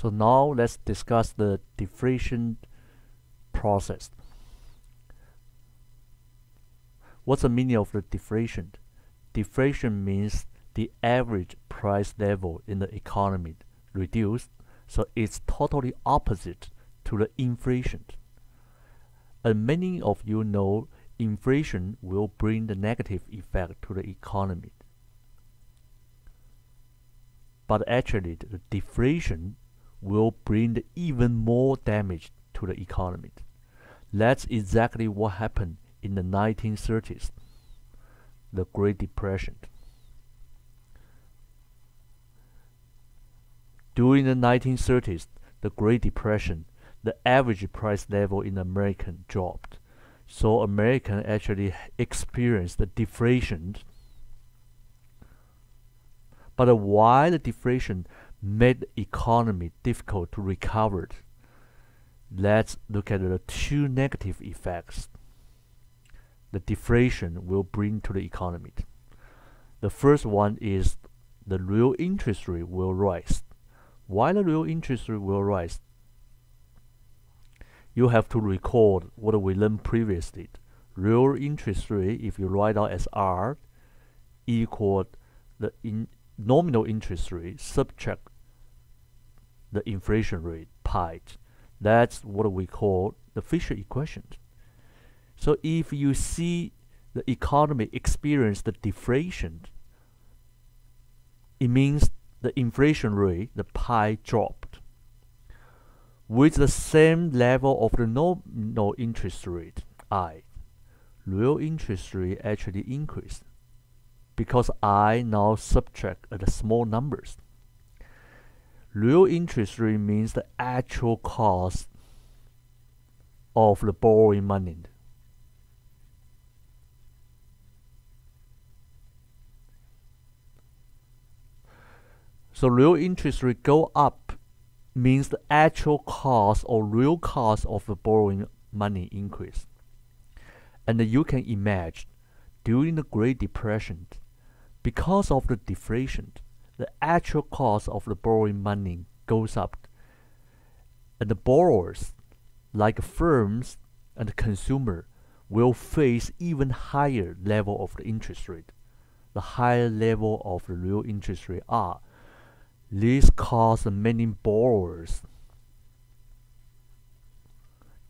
So now let's discuss the deflation process. What's the meaning of the deflation? Deflation means the average price level in the economy reduced, so it's totally opposite to the inflation. And many of you know inflation will bring the negative effect to the economy. But actually, the deflation will bring even more damage to the economy. That's exactly what happened in the 1930s, the Great Depression. During the 1930s, the Great Depression, the average price level in America dropped. So Americans actually experienced the deflation. But why the deflation made the economy difficult to recover? Let's look at the two negative effects the deflation will bring to the economy. The first one is the real interest rate will rise. Why the real interest rate will rise? You have to recall what we learned previously. Real interest rate, if you write out as R, equal the nominal interest rate subtract the inflation rate, pi. That's what we call the Fisher equation. So if you see the economy experience the deflation, it means the inflation rate, the pi, dropped. With the same level of the nominal interest rate, I, real interest rate actually increased because I now subtract the small numbers. Real interest rate means the actual cost of the borrowing money. So real interest rate go up means the actual cost or real cost of the borrowing money increase. And you can imagine during the Great Depression, because of the deflation, the actual cost of the borrowing money goes up. And the borrowers, like firms and consumer, will face even higher level of the interest rate. The higher level of the real interest rate are. This caused many borrowers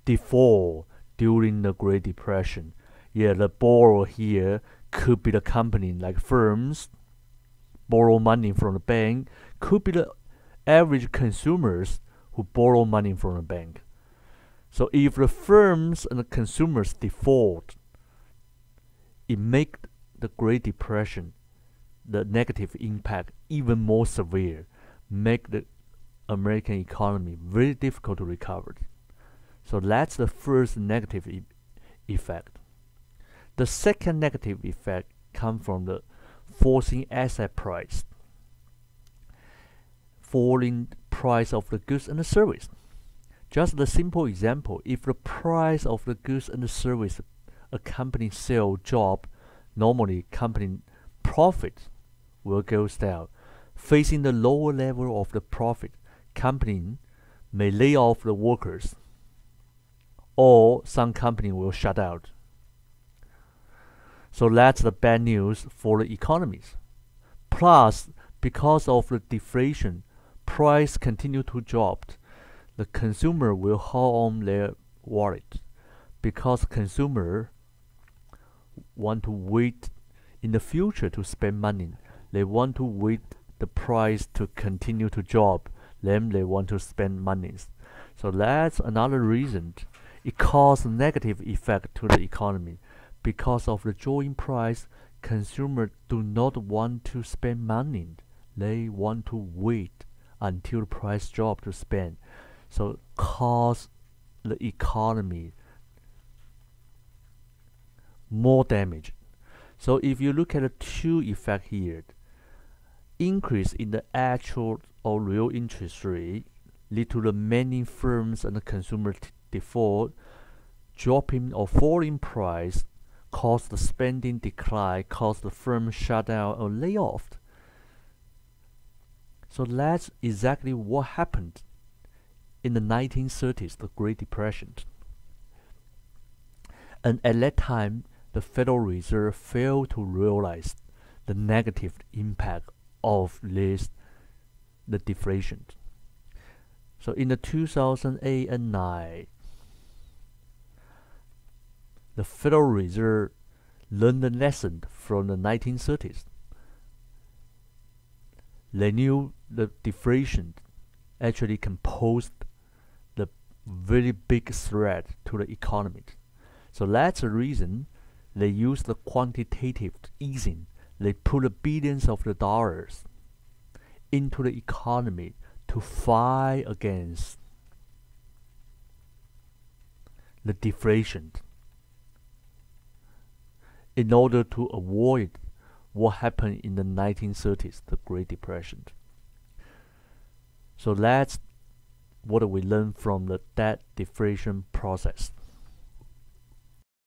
default during the Great Depression. Yeah, the borrower here could be the company like firms, borrow money from the bank, could be the average consumers who borrow money from the bank. So if the firms and the consumers default, it makes the Great Depression, the negative impact, even more severe, make the American economy very difficult to recover. So that's the first negative effect. The second negative effect comes from the falling asset price, falling price of the goods and the service. Just a simple example, if the price of the goods and the service a company sell drop, normally company profit will go down. Facing the lower level of the profit, company may lay off the workers, or some company will shut out. So that's the bad news for the economies. Plus, because of the deflation, price continue to drop. The consumer will hold on their wallet because consumer want to wait in the future to spend money. They want to wait the price to continue to drop, then they want to spend money. So that's another reason. It causes negative effect to the economy. Because of the drawing price, consumers do not want to spend money. They want to wait until the price drop to spend. So cause the economy more damage. So if you look at the two effects here, increase in the actual or real interest rate lead to the many firms and the consumer default, dropping or falling price cause the spending decline, cause the firm shut down or lay off. So that's exactly what happened in the 1930s, the Great Depression. And at that time, the Federal Reserve failed to realize the negative impact of the deflation. So in the 2008 and 9, the Federal Reserve learned the lesson from the 1930s. They knew the deflation actually can pose the very big threat to the economy. So that's the reason they use the quantitative easing. They put billions of the dollars into the economy to fight against the deflation in order to avoid what happened in the 1930s, the Great Depression. So that's what we learned from the debt deflation process.